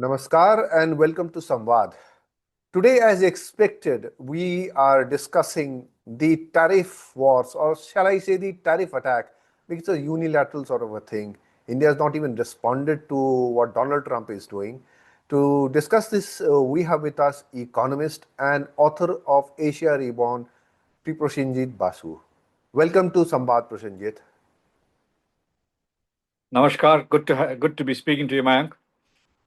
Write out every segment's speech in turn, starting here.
Namaskar and welcome to Samvad. Today, as expected, we are discussing the tariff wars, or shall I say the tariff attack, which is a unilateral sort of a thing. India has not even responded to what Donald Trump is doing. To discuss this, we have with us Economist and author of Asia Reborn, Shri Prasenjit Basu. Welcome to Samvad, Prasenjit. Namaskar. Good to be speaking to you, Mayank.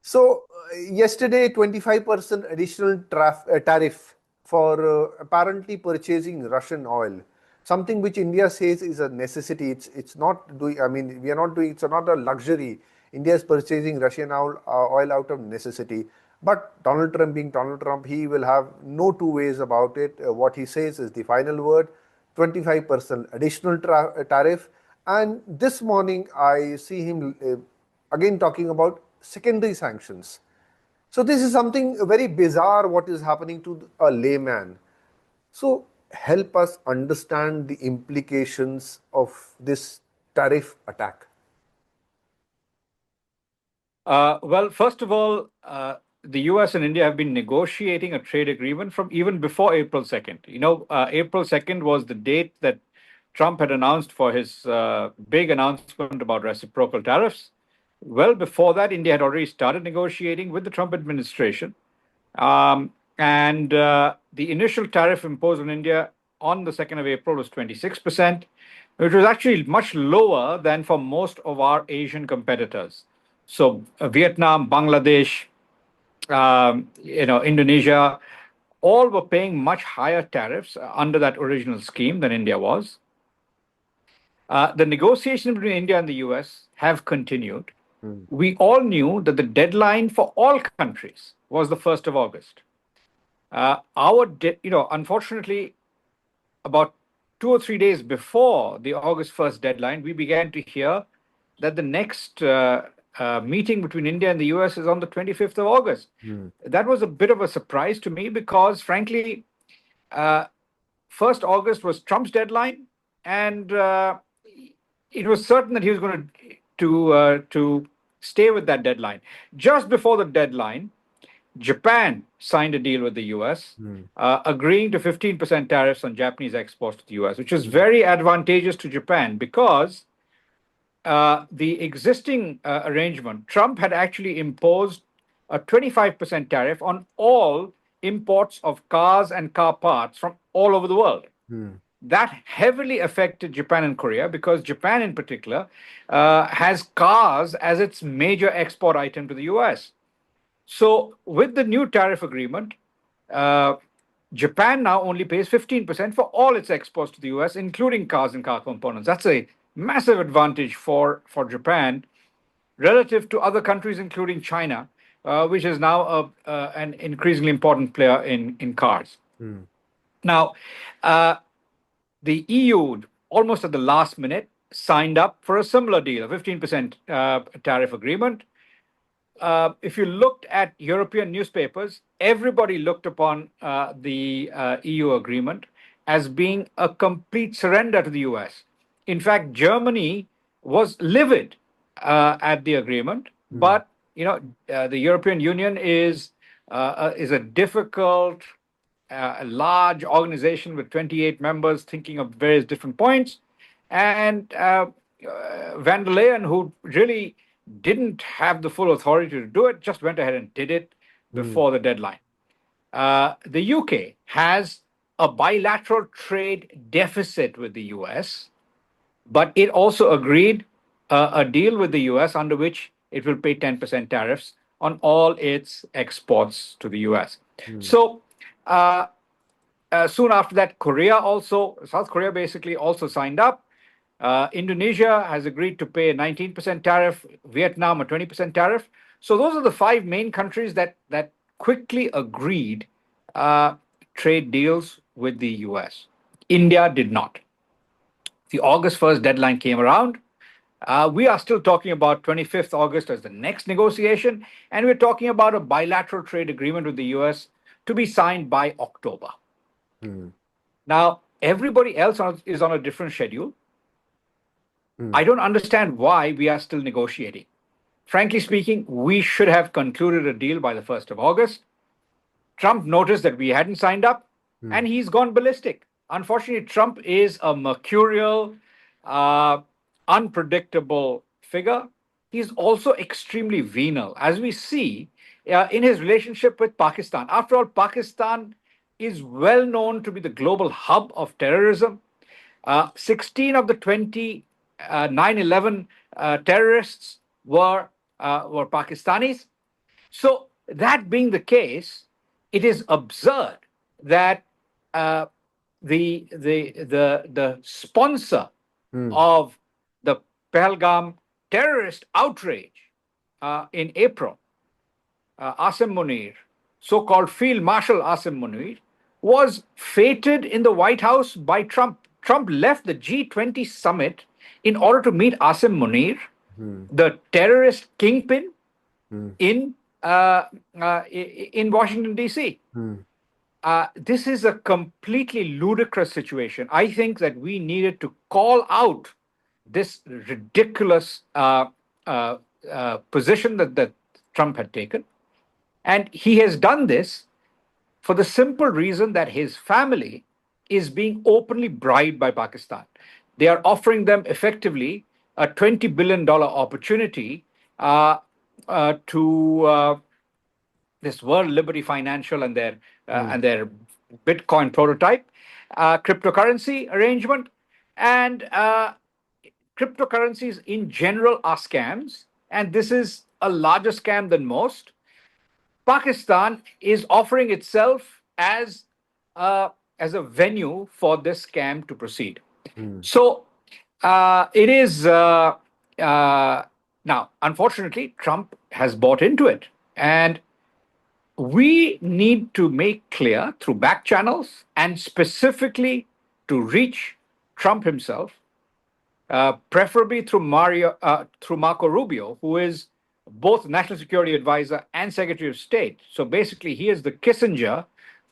So, yesterday, 25% additional tariff for apparently purchasing Russian oil, something which India says is a necessity. It's not doing. I mean, we are not doing. It's not a luxury. India is purchasing Russian oil out of necessity. But Donald Trump, being Donald Trump, he will have no two ways about it. What he says is the final word. 25% additional tariff. And this morning, I see him again talking about secondary sanctions. So this is something very bizarre what is happening to a layman. So help us understand the implications of this tariff attack. Well, first of all, the US and India have been negotiating a trade agreement from even before April 2nd. April 2nd was the date that Trump had announced for his big announcement about reciprocal tariffs. Well, before that, India had already started negotiating with the Trump administration. The initial tariff imposed on India on the 2nd of April was 26%, which was actually much lower than for most of our Asian competitors. So Vietnam, Bangladesh, Indonesia, all were paying much higher tariffs under that original scheme than India was. The negotiations between India and the US have continued. We all knew that the deadline for all countries was the 1st of August. Unfortunately, about 2 or 3 days before the August 1st deadline, we began to hear that the next meeting between India and the US is on the 25th of August. That was a bit of a surprise to me because, frankly, 1st August was Trump's deadline, and it was certain that he was going to stay with that deadline. Just before the deadline, Japan signed a deal with the US, agreeing to 15% tariffs on Japanese exports to the US, which is very advantageous to Japan because the existing arrangement, Trump had actually imposed a 25% tariff on all imports of cars and car parts from all over the world. That heavily affected Japan and Korea because Japan in particular has cars as its major export item to the US. So with the new tariff agreement, Japan now only pays 15% for all its exports to the US, including cars and car components. That's a massive advantage for Japan relative to other countries, including China, which is now an increasingly important player in cars. Now, the EU, almost at the last minute, signed up for a similar deal, a 15% tariff agreement. If you looked at European newspapers, everybody looked upon the EU agreement as being a complete surrender to the US. In fact, Germany was livid at the agreement, but the European Union is a difficult, a large organization with 28 members thinking of various different points. And van der Leyen, who really didn't have the full authority to do it, just went ahead and did it before the deadline. The UK has a bilateral trade deficit with the US, but it also agreed a deal with the US under which it will pay 10% tariffs on all its exports to the US. So soon after that, South Korea basically also signed up. Indonesia has agreed to pay a 19% tariff, Vietnam a 20% tariff. So those are the 5 main countries that quickly agreed trade deals with the US. India did not. The August 1st deadline came around. We are still talking about 25th August as the next negotiation, and we're talking about a bilateral trade agreement with the US to be signed by October. Now, everybody else is on a different schedule. I don't understand why we are still negotiating. frankly speaking, we should have concluded a deal by the 1st of August. Trump noticed that we hadn't signed up, and he's gone ballistic. Unfortunately, Trump is a mercurial, uh, unpredictable figure. He's also extremely venal, as we see in his relationship with Pakistan. After all, Pakistan is well known to be the global hub of terrorism. 16 of the 20 9/11 terrorists were Pakistanis. So, that being the case, it is absurd that uh, the sponsor of the Pahalgam terrorist outrage in April, Asim Munir, so-called Field Marshal Asim Munir, was feted in the White House by Trump. Trump left the G20 summit in order to meet Asim Munir, the terrorist kingpin in in Washington D.C. This is a completely ludicrous situation. I think that we needed to call out this ridiculous position that Trump had taken, and he has done this for the simple reason that his family is being openly bribed by Pakistan. They are offering them effectively a $20 billion opportunity to this World Liberty Financial and their Bitcoin prototype, cryptocurrency arrangement, and cryptocurrencies in general are scams, and this is a larger scam than most. Pakistan is offering itself as a venue for this scam to proceed. So it is now, unfortunately, Trump has bought into it, and we need to make clear through back channels and specifically to reach Trump himself, preferably through Marco Rubio, who is both National Security Advisor and Secretary of State. So basically, he is the Kissinger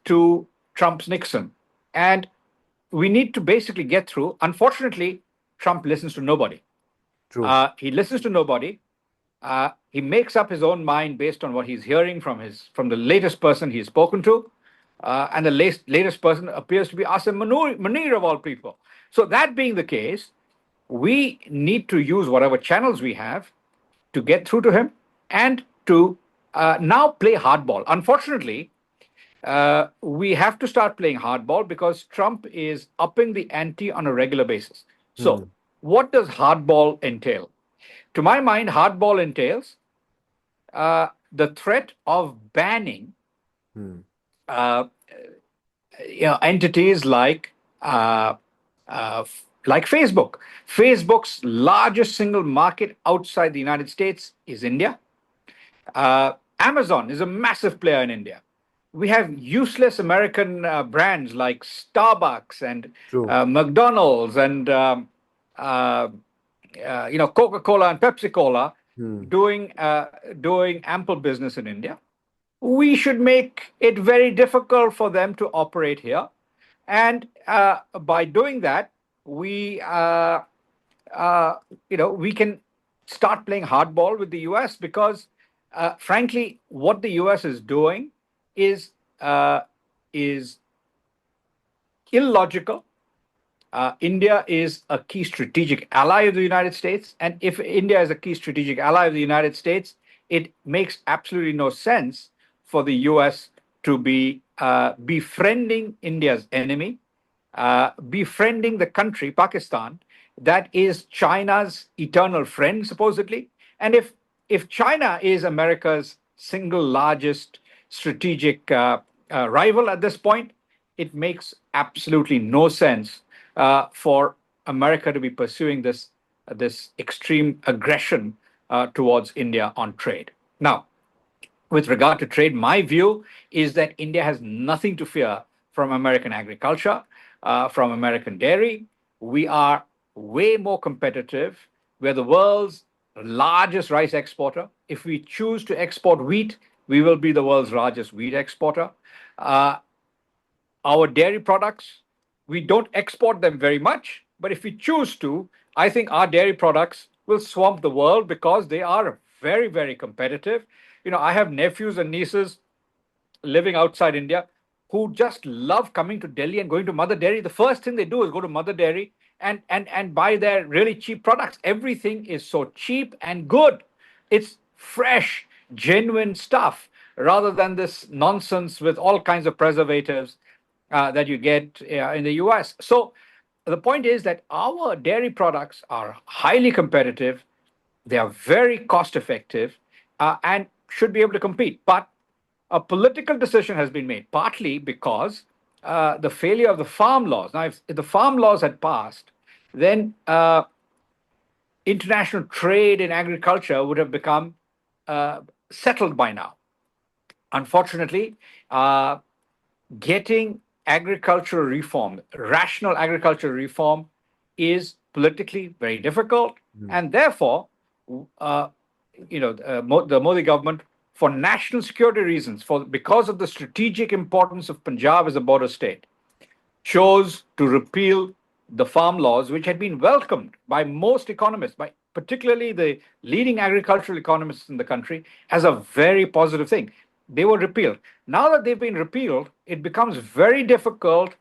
to Trump's Nixon, and we need to basically get through. Unfortunately, Trump listens to nobody. True. He listens to nobody. He makes up his own mind based on what he's hearing from the latest person he's spoken to, and the latest person appears to be Asim Munir of all people. So that being the case, we need to use whatever channels we have to get through to him and to now play hardball. Unfortunately, we have to start playing hardball because Trump is upping the ante on a regular basis. So, what does hardball entail? To my mind, hardball entails the threat of banning entities like Facebook. Facebook's largest single market outside the United States is India. Amazon is a massive player in India. We have useless American brands like Starbucks and McDonald's and Coca-Cola and Pepsi-Cola doing ample business in India. We should make it very difficult for them to operate here, and by doing that, we can start playing hardball with the U.S. because, frankly, what the U.S. is doing is illogical. India is a key strategic ally of the United States, and if India is a key strategic ally of the United States, it makes absolutely no sense for the U.S. to be befriending India's enemy, befriending the country, Pakistan, that is China's eternal friend, supposedly. And if China is America's single largest strategic rival at this point, it makes absolutely no sense for America to be pursuing this extreme aggression towards India on trade. Now, with regard to trade, my view is that India has nothing to fear from American agriculture, from American dairy. We are way more competitive. We're the world's largest rice exporter. If we choose to export wheat, we will be the world's largest wheat exporter. Our dairy products, we don't export them very much, but if we choose to, I think our dairy products will swamp the world because they are very, very competitive. I have nephews and nieces living outside India who just love coming to Delhi and going to Mother Dairy. The first thing they do is go to Mother Dairy and buy their really cheap products. Everything is so cheap and good. It's fresh, genuine stuff rather than this nonsense with all kinds of preservatives that you get in the US. So the point is that our dairy products are highly competitive, they are very cost effective, and should be able to compete. But a political decision has been made, partly because the failure of the farm laws. Now, if the farm laws had passed, then international trade in agriculture would have become settled by now. Unfortunately, getting agricultural reform, rational agricultural reform, is politically very difficult, and therefore, the Modi government, for national security reasons, because of the strategic importance of Punjab as a border state, chose to repeal the farm laws, which had been welcomed by most economists, by particularly the leading agricultural economists in the country, as a very positive thing. They were repealed. Now that they've been repealed, it becomes very difficult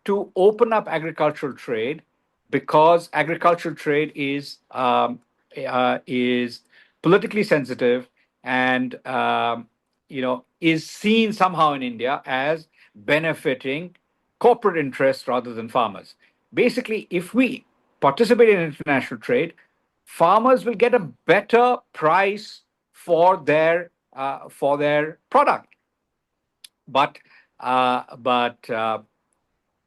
to open up agricultural trade, because agricultural trade is politically sensitive and is seen somehow in India as benefiting corporate interests rather than farmers. Basically, if we participate in international trade, farmers will get a better price for their product. But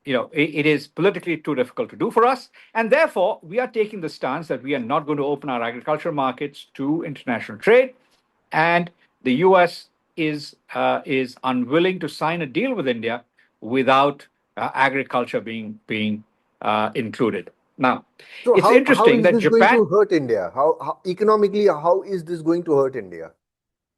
it is politically too difficult to do for us, and therefore we are taking the stance that we are not going to open our agricultural markets to international trade, and the US is unwilling to sign a deal with India without agriculture being included. Now, So it's how interesting is that this going Japan. to hurt India? How economically, how is this going to hurt India?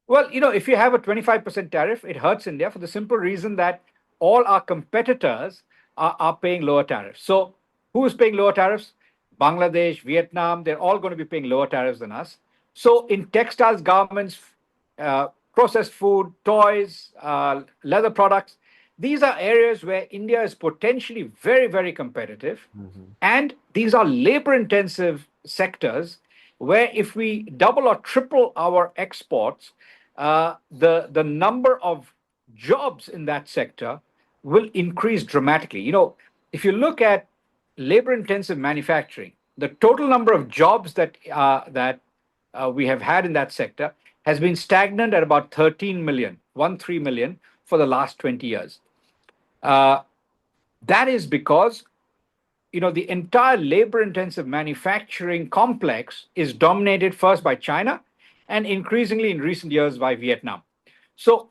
Well, if you have a 25% tariff, it hurts India for the simple reason that all our competitors are paying lower tariffs. So, who is paying lower tariffs? Bangladesh, Vietnam, they're all going to be paying lower tariffs than us. So, in textiles, garments, processed food, toys, leather products, these are areas where India is potentially very, very competitive. And these are labor intensive sectors where, if we double or triple our exports, the number of jobs in that sector will increase dramatically. If you look at labor intensive manufacturing, the total number of jobs that we have had in that sector has been stagnant at about 13 million, 13 million for the last 20 years. That is because the entire labor intensive manufacturing complex is dominated first by China and increasingly in recent years by Vietnam. So,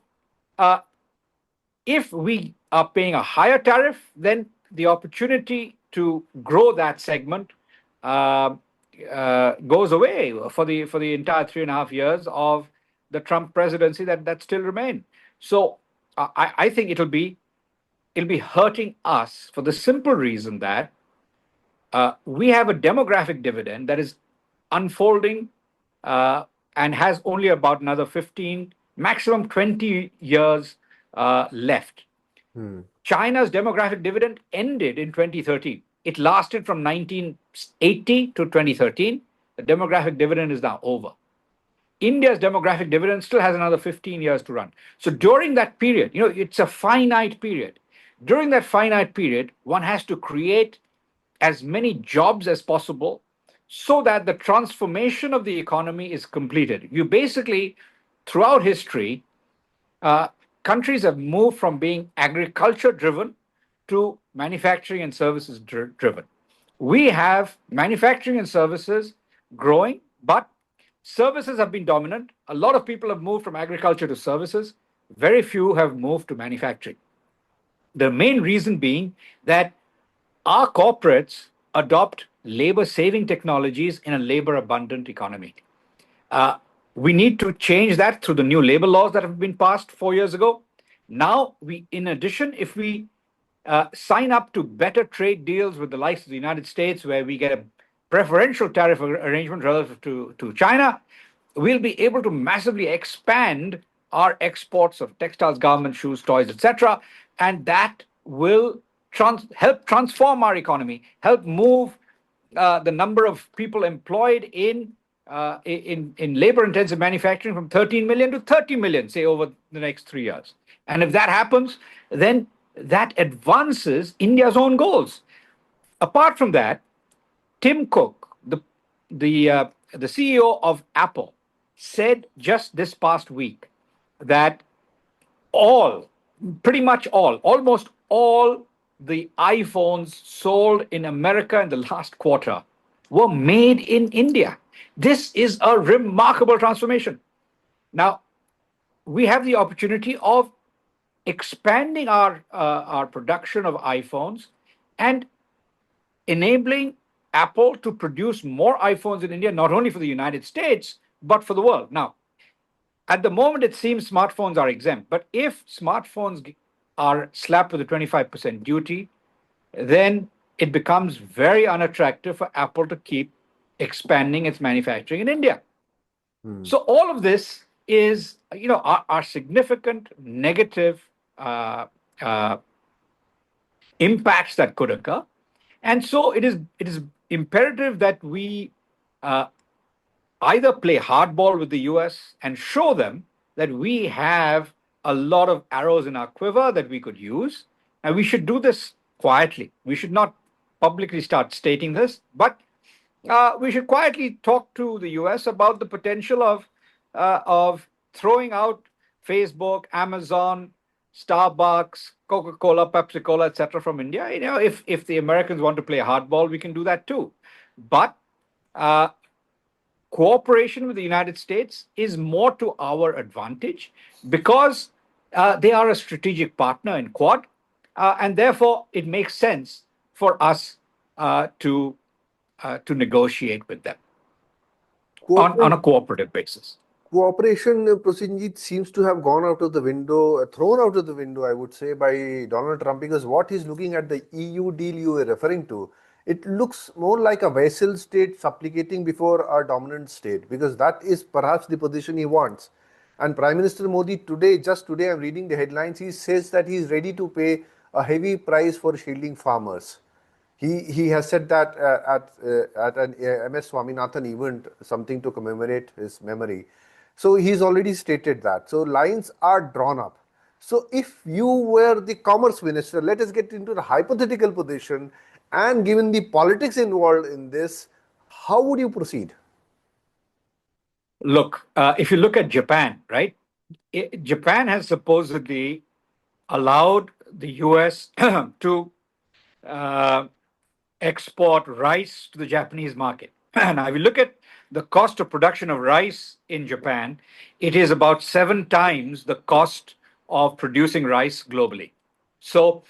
if we are paying a higher tariff, then the opportunity to grow that segment goes away for the entire 3.5 years of the Trump presidency that still remain. So, I think it'll be hurting us for the simple reason that we have a demographic dividend that is unfolding and has only about another 15, maximum 20 years left. China's demographic dividend ended in 2013. It lasted from 1980 to 2013. The demographic dividend is now over. India's demographic dividend still has another 15 years to run. So during that period, it's a finite period. During that finite period, one has to create as many jobs as possible so that the transformation of the economy is completed. You basically, throughout history, countries have moved from being agriculture driven to manufacturing and services driven. We have manufacturing and services growing, but services have been dominant. A lot of people have moved from agriculture to services. Very few have moved to manufacturing. The main reason being that our corporates adopt labor saving technologies in a labor abundant economy. We need to change that through the new labor laws that have been passed 4 years ago. Now, in addition, if we sign up to better trade deals with the likes of the United States, where we get a preferential tariff arrangement relative to China, we'll be able to massively expand our exports of textiles, garments, shoes, toys, etc. And that will help transform our economy, help move the number of people employed in labor-intensive manufacturing from 13 million to 30 million, say, over the next 3 years. And if that happens, then that advances India's own goals. Apart from that, Tim Cook, the CEO of Apple, said just this past week that all, pretty much all, almost all the iPhones sold in America in the last quarter were made in India. This is a remarkable transformation. Now, we have the opportunity of expanding our production of iPhones and enabling Apple to produce more iPhones in India, not only for the United States, but for the world. Now, at the moment, it seems smartphones are exempt, but if smartphones are slapped with a 25% duty, then it becomes very unattractive for Apple to keep expanding its manufacturing in India. So all of this is, are significant negative impacts that could occur. And so it is imperative that we either play hardball with the US and show them that we have a lot of arrows in our quiver that we could use. And we should do this quietly. We should not publicly start stating this, but we should quietly talk to the US about the potential of throwing out Facebook, Amazon, Starbucks, Coca-Cola, Pepsi-Cola, etc. from India. If the Americans want to play hardball, we can do that too. But cooperation with the United States is more to our advantage because they are a strategic partner in Quad, and therefore it makes sense for us to negotiate with them on a cooperative basis. Cooperation, Prasenjit, seems to have gone out of the window, thrown out of the window, I would say, by Donald Trump, because what he's looking at, the EU deal you were referring to, it looks more like a vassal state supplicating before a dominant state, because that is perhaps the position he wants. And Prime Minister Modi today, just today, I'm reading the headlines, he says that he is ready to pay a heavy price for shielding farmers. He has said that at an MS Swaminathan event, something to commemorate his memory. So he's already stated that. So lines are drawn up. So if you were the commerce minister, let us get into the hypothetical position, and given the politics involved in this, how would you proceed? Look, if you look at Japan, right? Japan has supposedly allowed the US to export rice to the Japanese market. Now, if you look at the cost of production of rice in Japan, it is about 7 times the cost of producing rice globally. So,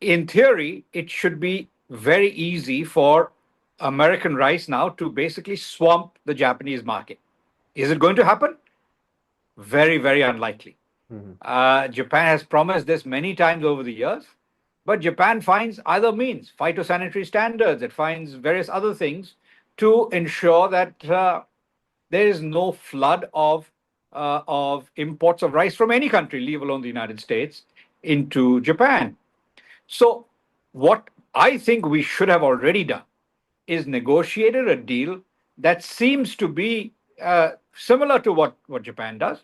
in theory, it should be very easy for American rice now to basically swamp the Japanese market. Is it going to happen? Very, very unlikely. Japan has promised this many times over the years, but Japan finds other means, phytosanitary standards, it finds various other things to ensure that there is no flood of imports of rice from any country, leave alone the United States, into Japan. So what I think we should have already done is negotiated a deal that seems to be similar to what Japan does,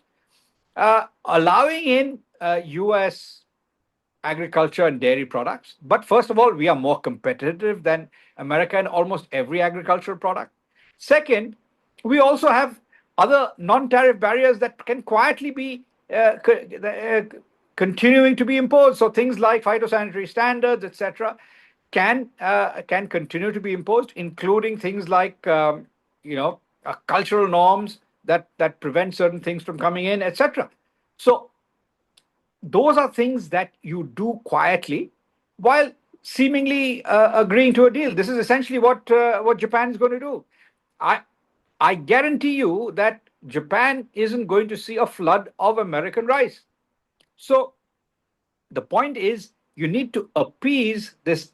allowing in US agriculture and dairy products. But first of all, we are more competitive than America in almost every agricultural product. Second, we also have other non-tariff barriers that can quietly be continuing to be imposed. So things like phytosanitary standards, etc., can continue to be imposed, including things like cultural norms that prevent certain things from coming in, etc. So those are things that you do quietly while seemingly agreeing to a deal. This is essentially what Japan is going to do. I guarantee you that Japan isn't going to see a flood of American rice. So the point is, you need to appease this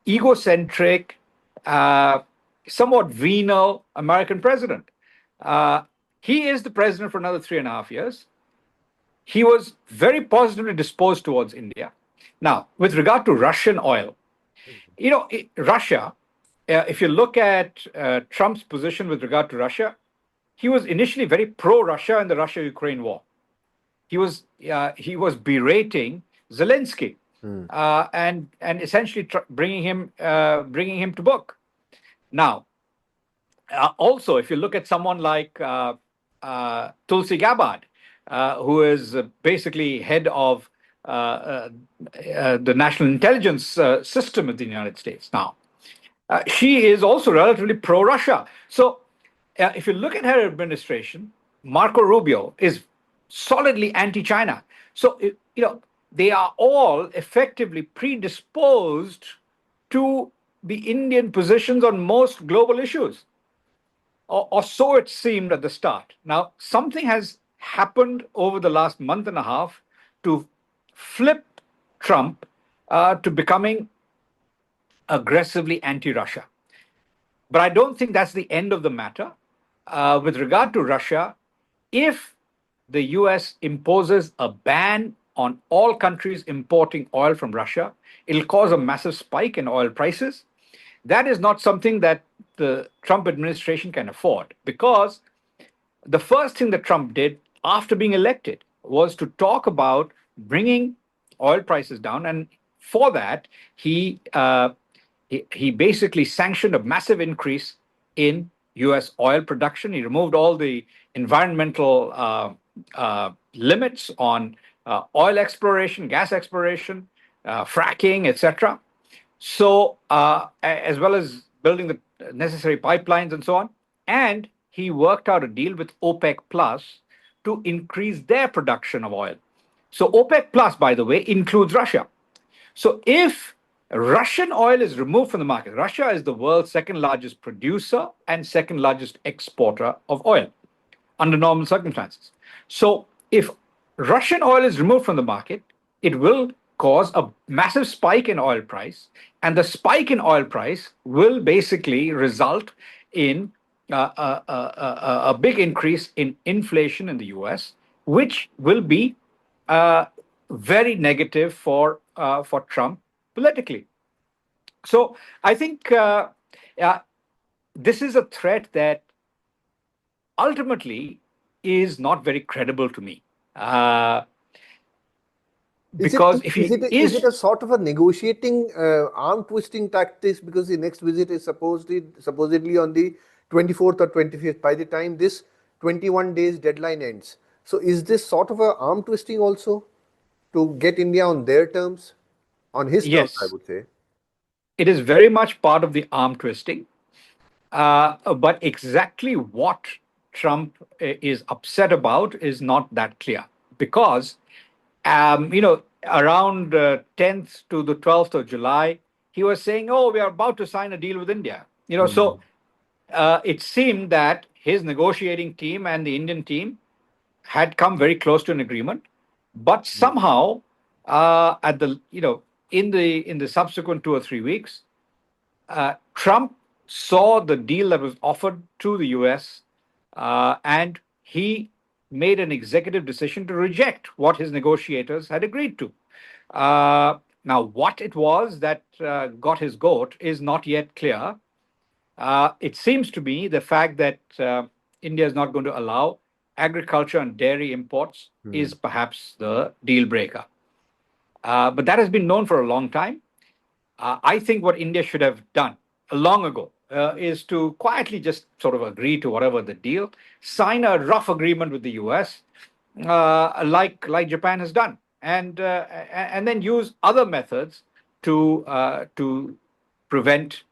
egocentric, somewhat venal American president. He is the president for another 3.5 years. He was very positively disposed towards India. Now, with regard to Russian oil, Russia, if you look at Trump's position with regard to Russia, he was initially very pro-Russia in the Russia-Ukraine war. He was berating Zelensky and essentially bringing him to book. Now, also, if you look at someone like Tulsi Gabbard, who is basically head of the national intelligence system of the United States now, she is also relatively pro-Russia. So, if you look at her administration, Marco Rubio is solidly anti-China. So, they are all effectively predisposed to the Indian positions on most global issues, or so it seemed at the start. Now, something has happened over the last month and a half to flip Trump to becoming aggressively anti-Russia. But I don't think that's the end of the matter. With regard to Russia, if the US imposes a ban on all countries importing oil from Russia, it'll cause a massive spike in oil prices. That is not something that the Trump administration can afford, because the first thing that Trump did after being elected was to talk about bringing oil prices down. And for that, he basically sanctioned a massive increase in US oil production. He removed all the environmental limits on oil exploration, gas exploration, fracking, etc. So, as well as building the necessary pipelines and so on. And he worked out a deal with OPEC Plus to increase their production of oil. So, OPEC Plus, by the way, includes Russia. So, if Russian oil is removed from the market, Russia is the world's second largest producer and second largest exporter of oil under normal circumstances. So, if Russian oil is removed from the market, it will cause a massive spike in oil price, and the spike in oil price will basically result in a big increase in inflation in the US, which will be very negative for Trump politically. So I think this is a threat that ultimately is not very credible to me. Because is it a sort of a negotiating arm twisting tactics, because the next visit is supposedly on the 24th or 25th, by the time this 21 days deadline ends? So is this sort of a arm twisting also to get India on their terms, on his terms, I would say? It is very much part of the arm twisting, but exactly what Trump is upset about is not that clear, because around 10th to the 12th of July, he was saying, "Oh, we are about to sign a deal with India." So it seemed that his negotiating team and the Indian team had come very close to an agreement, but somehow, at the in the subsequent 2 or 3 weeks, Trump saw the deal that was offered to the US, and he made an executive decision to reject what his negotiators had agreed to. Now, what it was that got his goat is not yet clear. It seems to be the fact that India is not going to allow agriculture and dairy imports is perhaps the deal breaker. But that has been known for a long time. I think what India should have done long ago is to quietly just sort of agree to whatever the deal, sign a rough agreement with the US, like Japan has done, and then use other methods to prevent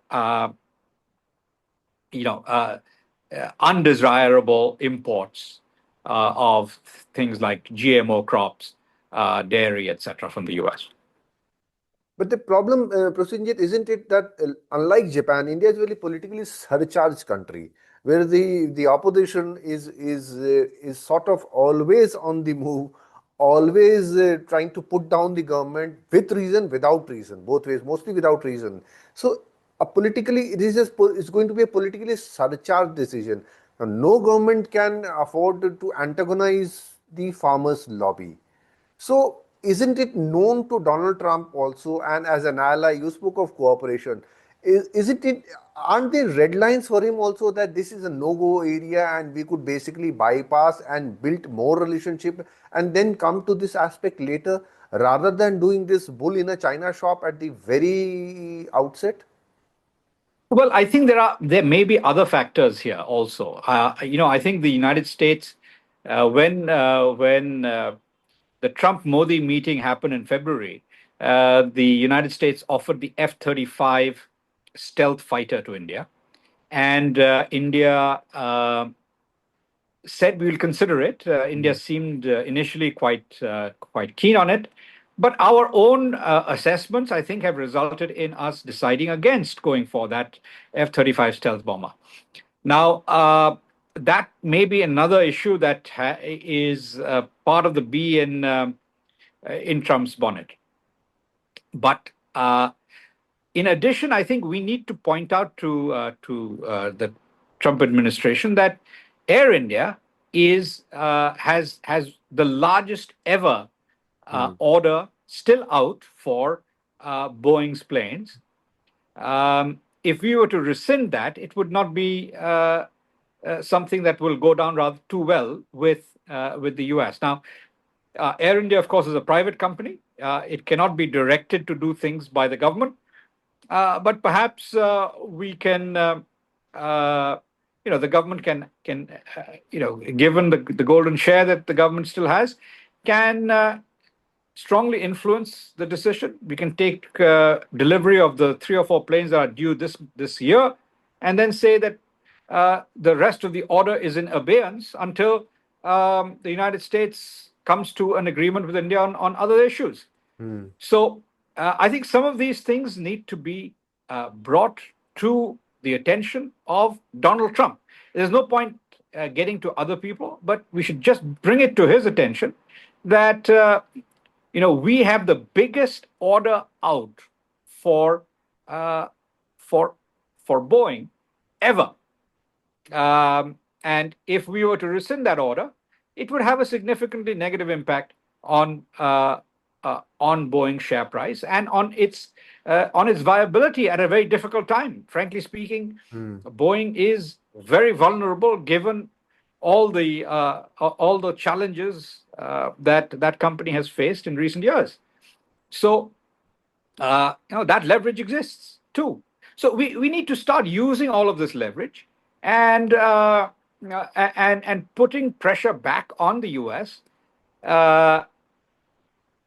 undesirable imports of things like GMO crops, dairy, etc., from the US. But the problem, Prasenjit, isn't it that unlike Japan, India is a very politically surcharged country, where the opposition is sort of always on the move, always trying to put down the government with reason, without reason, both ways, mostly without reason. So it's going to be a politically surcharged decision. Now, no government can afford to antagonize the farmers' lobby. So, isn't it known to Donald Trump also, and as an ally, you spoke of cooperation. Aren't there red lines for him also that this is a no-go area and we could basically bypass and build more relationship and then come to this aspect later rather than doing this bull in a China shop at the very outset? Well, I think there may be other factors here also. I think the United States, when the Trump Modi meeting happened in February, the United States offered the F-35 stealth fighter to India, and India said we will consider it. India seemed initially quite keen on it, but our own assessments, I think, have resulted in us deciding against going for that F-35 stealth bomber. Now, that may be another issue that is part of the bee in Trump's bonnet. But in addition, I think we need to point out to the Trump administration that Air India has the largest ever order still out for Boeing's planes. If we were to rescind that, it would not be something that will go down rather too well with the U.S. Now, Air India, of course, is a private company. It cannot be directed to do things by the government. But perhaps we can, the government can given the golden share that the government still has, can strongly influence the decision. We can take delivery of the 3 or 4 planes that are due this year, and then say that the rest of the order is in abeyance until the United States comes to an agreement with India on other issues. So I think some of these things need to be brought to the attention of Donald Trump. There's no point getting to other people, but we should just bring it to his attention that we have the biggest order out for Boeing ever. And if we were to rescind that order, it would have a significantly negative impact on Boeing's share price and on its viability at a very difficult time. Frankly speaking, Boeing is very vulnerable given all the challenges that company has faced in recent years. So that leverage exists too. So we need to start using all of this leverage and putting pressure back on the U.S.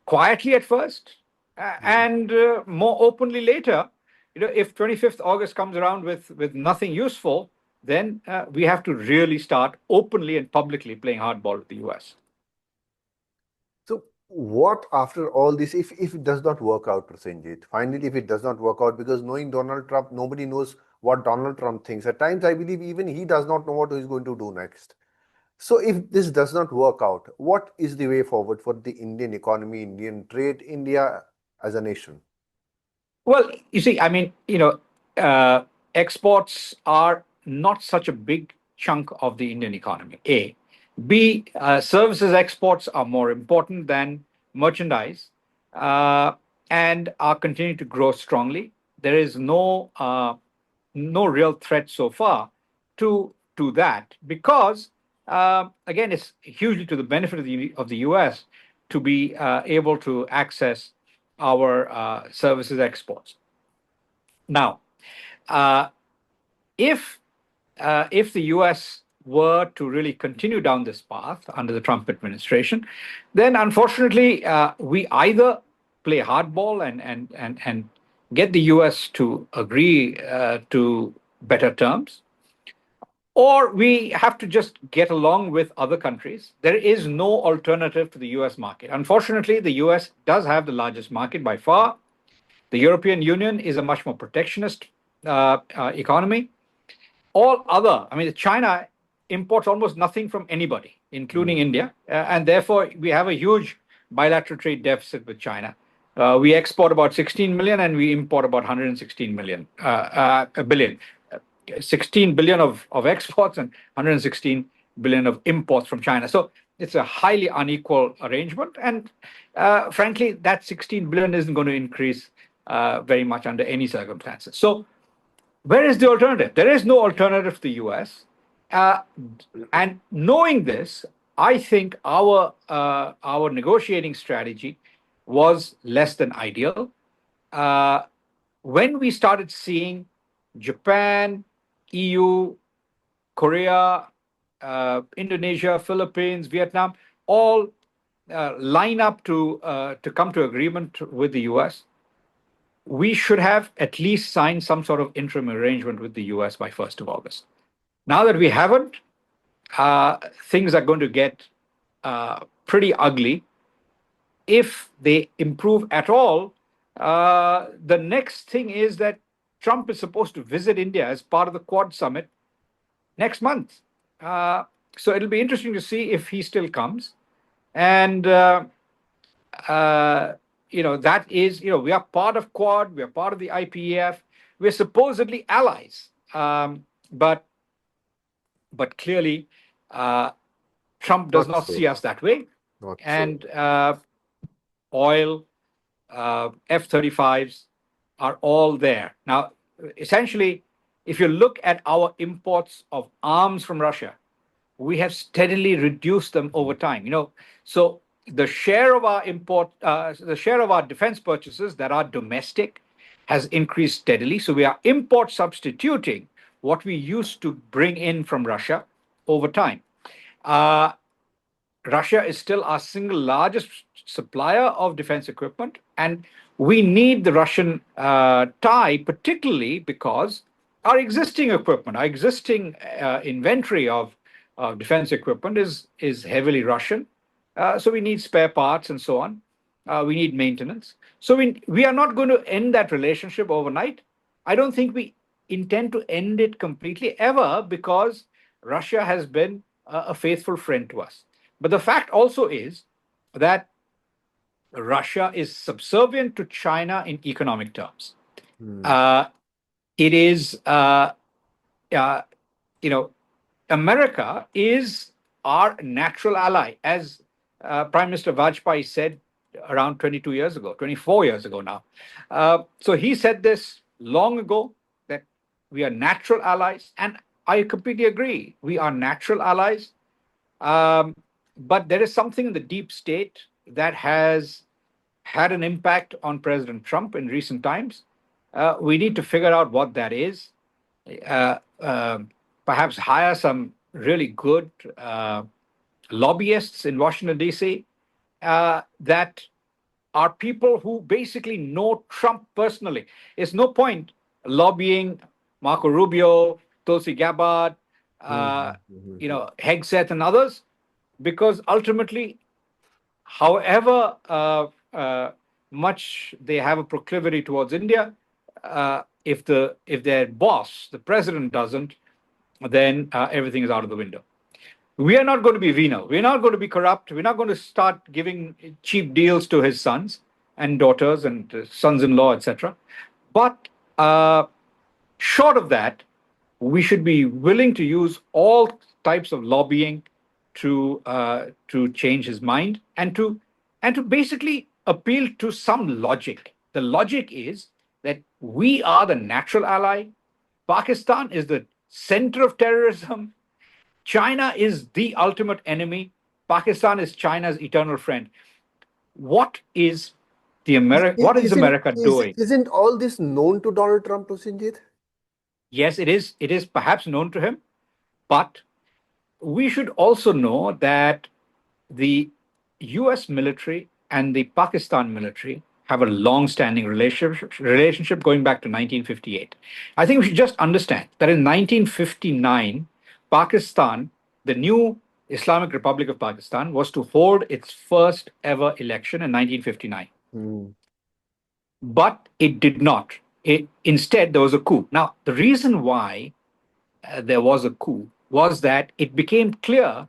Quietly at first, and more openly later. If 25th August comes around with nothing useful, then we have to really start openly and publicly playing hardball with the U.S. So, what after all this, if it does not work out, Prasenjit, finally, if it does not work out, because knowing Donald Trump, nobody knows what Donald Trump thinks. At times, I believe even he does not know what he's going to do next. So, if this does not work out, what is the way forward for the Indian economy, Indian trade, India as a nation? Well, you see, I mean, exports are not such a big chunk of the Indian economy. A. B. Services exports are more important than merchandise and are continuing to grow strongly. There is no real threat so far to that because, again, it's hugely to the benefit of the U.S. to be able to access our services exports. Now, if the U.S. were to really continue down this path under the Trump administration, then unfortunately we either play hardball and get the U.S. to agree to better terms, or we have to just get along with other countries. There is no alternative to the US market. Unfortunately, the US does have the largest market by far. The European Union is a much more protectionist economy. China imports almost nothing from anybody, including India, and therefore we have a huge bilateral trade deficit with China. We export about 16 million and we import about 116 billion. 16 billion of exports and 116 billion of imports from China. So it's a highly unequal arrangement. And frankly, that 16 billion isn't going to increase very much under any circumstances. So where is the alternative? There is no alternative to the US. And knowing this, I think our negotiating strategy was less than ideal. When we started seeing Japan, EU, Korea, Indonesia, Philippines, Vietnam, all line up to come to agreement with the US, we should have at least signed some sort of interim arrangement with the US by 1st of August. Now that we haven't, things are going to get pretty ugly. If they improve at all, the next thing is that Trump is supposed to visit India as part of the Quad Summit next month. So it'll be interesting to see if he still comes. And, that is, we are part of Quad, we are part of the IPEF, we're supposedly allies. But clearly, Trump does not see us that way. And oil, F-35s are all there. Now, essentially, if you look at our imports of arms from Russia, we have steadily reduced them over time. So the share of our the share of our defense purchases that are domestic has increased steadily. So we are import substituting what we used to bring in from Russia over time. Russia is still our single largest supplier of defense equipment, and we need the Russian tie, particularly because our existing equipment, our existing inventory of defense equipment is heavily Russian. So we need spare parts and so on. We need maintenance. So we are not going to end that relationship overnight. I don't think we intend to end it completely ever, because Russia has been a faithful friend to us. But the fact also is that Russia is subservient to China in economic terms. It is, America is our natural ally, as Prime Minister Vajpayee said around 22 years ago, 24 years ago now. So he said this long ago, that we are natural allies, and I completely agree. We are natural allies. But there is something in the deep state that has had an impact on President Trump in recent times. We need to figure out what that is. Perhaps hire some really good lobbyists in Washington, D.C., that are people who basically know Trump personally. It's no point lobbying Marco Rubio, Tulsi Gabbard, Hegseth and others, because ultimately, however much they have a proclivity towards India, if their boss, the president, doesn't, then everything is out of the window. We are not going to be venal. We're not going to be corrupt. We're not going to start giving cheap deals to his sons and daughters and sons-in-law, etc. But short of that, we should be willing to use all types of lobbying to change his mind and to basically appeal to some logic. The logic is that we are the natural ally. Pakistan is the center of terrorism. China is the ultimate enemy. Pakistan is China's eternal friend. What is America doing? Isn't all this known to Donald Trump, Prasenjit? Yes, it is. It is perhaps known to him, but we should also know that the US military and the Pakistan military have a long-standing relationship going back to 1958. I think we should just understand that in 1959, Pakistan, the new Islamic Republic of Pakistan, was to hold its first ever election in 1959. But it did not. Instead, there was a coup. Now, the reason why there was a coup was that it became clear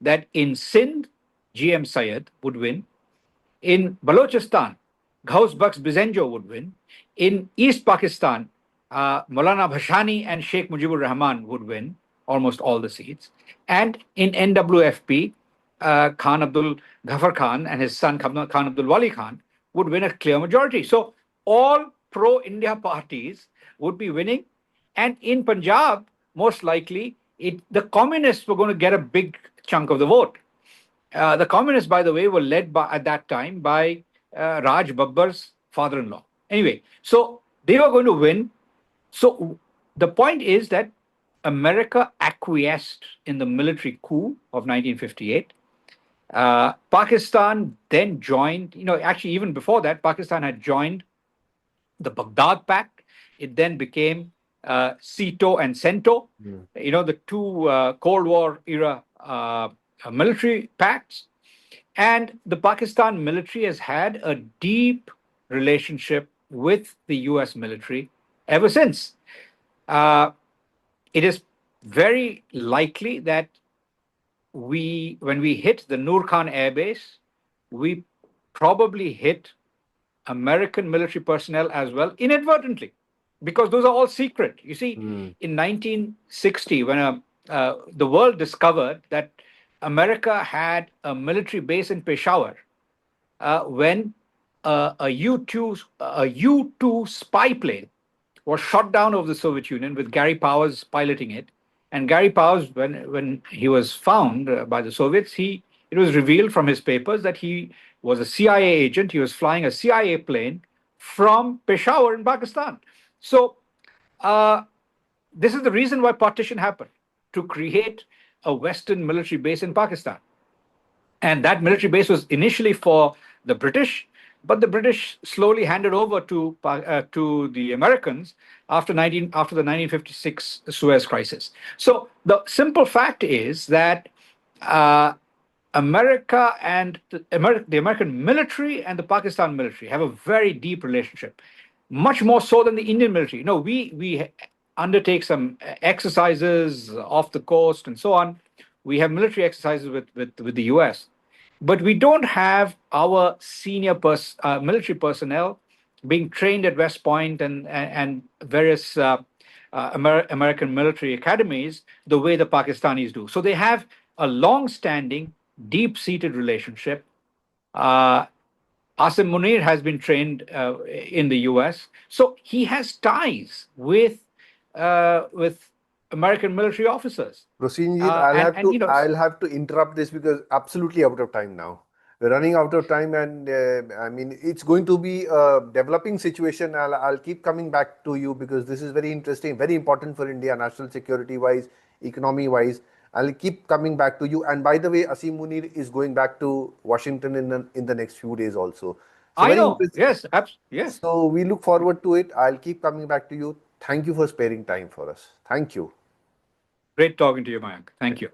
that in Sindh, GM Syed would win. In Balochistan, Ghaus Bakhsh Bizenjo would win. In East Pakistan, Maulana Bhashani and Sheikh Mujibur Rahman would win almost all the seats. And in NWFP, Ghafar Khan and his son Khan Abdul Wali Khan would win a clear majority. So all pro-India parties would be winning. And in Punjab, most likely, the communists were going to get a big chunk of the vote. The communists, by the way, were led at that time by Raj Babbar's father-in-law. Anyway, so they were going to win. So the point is that America acquiesced in the military coup of 1958. Pakistan then joined, actually, even before that, Pakistan had joined the Baghdad Pact. It then became CETO and CENTO, the two Cold War era military pacts. And the Pakistan military has had a deep relationship with the US military ever since. It is very likely that when we hit the Noor Khan Air Base, we probably hit American military personnel as well, inadvertently, because those are all secret. You see, in 1960, when the world discovered that America had a military base in Peshawar, when a U-2 spy plane was shot down over the Soviet Union with Gary Powers piloting it. And Gary Powers, when he was found by the Soviets, it was revealed from his papers that he was a CIA agent. He was flying a CIA plane from Peshawar in Pakistan. So this is the reason why partition happened, to create a Western military base in Pakistan. And that military base was initially for the British, but the British slowly handed over to the Americans after the 1956 Suez Crisis. So the simple fact is that America and the American military and the Pakistan military have a very deep relationship, much more so than the Indian military. We undertake some exercises off the coast and so on. We have military exercises with the US. But we don't have our senior military personnel being trained at West Point and various American military academies the way the Pakistanis do. So they have a long-standing, deep-seated relationship. Asim Munir has been trained in the US, so he has ties with American military officers. Prasenjit, I'll have to interrupt this because absolutely out of time now. We're running out of time, and I mean it's going to be a developing situation. I'll keep coming back to you because this is very interesting, very important for India, national security wise, economy wise. I'll keep coming back to you. And by the way, Asim Munir is going back to Washington in the next few days also. So I know. Yes, yes. So we look forward to it. I'll keep coming back to you. Thank you for sparing time for us. Thank you. Great talking to you, Mayank. Thank you.